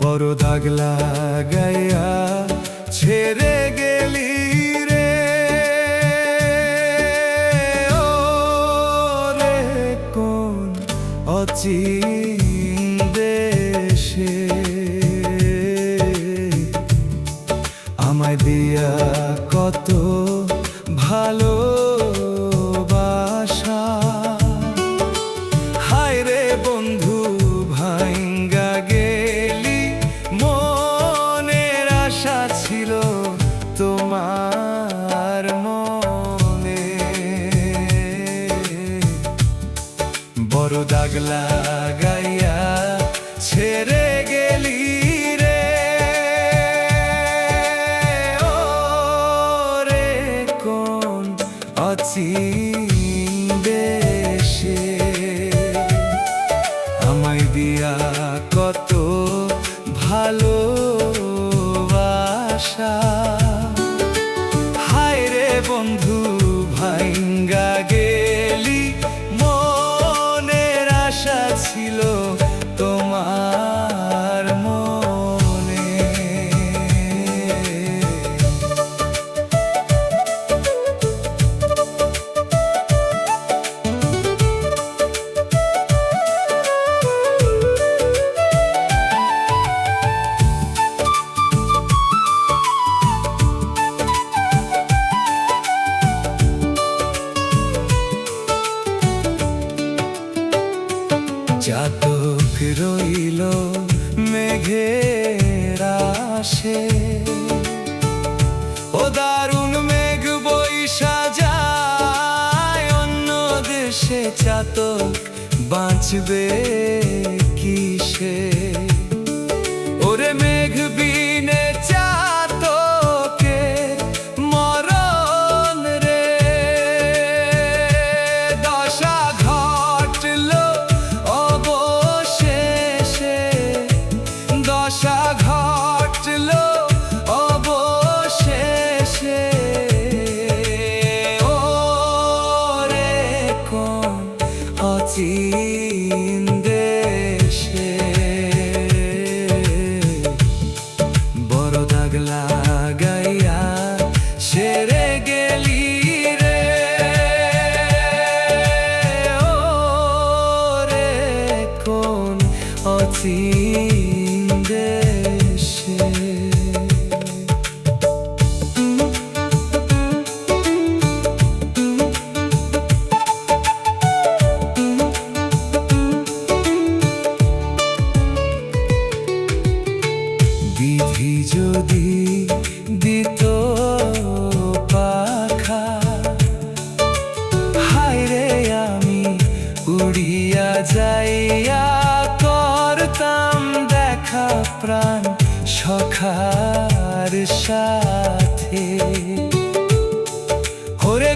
বড় দাগ লাগাইয়া ছেড়ে গেলি রে, ও রে কোন অচিন দেশে আমায় দিয়া কত ভালোবাসা। হায় রে বন্ধু ভাইঙ্গা গেলি, মনের আশা ছিল তোমার মনে। বড় দাগ লাগাইয়া ছেড়ে গেলি রে, ও রে কোন অচিন দেশে আমায় দিয়া কত ভালোবাসা। হায় রে বন্ধু ভাইঙ্গা গেলি, মনের আশা ছিল তোমার মনে। চাতক রইল মেঘের আশে, ও দারুণ মেঘ বইসা যায় অন্য দেশে। চাতক বাঁচবে কিসে, ওরে মেঘ বিনে চাতকে মরণ রে। দশা ঘটল অবশেষে, দশা ঘটল অবশেষে, ও রে কোন অচিন দেশে। বড় দাগ লাগাইয়া ছেড়ে গেলি রে, ও রে কোন অচিন দেশে। বিধি যদি দিত পাখা, হায় রে আমি উড়িয়া যাইয়া করতাম দেখা প্রাণ সখার সাথে। ওরে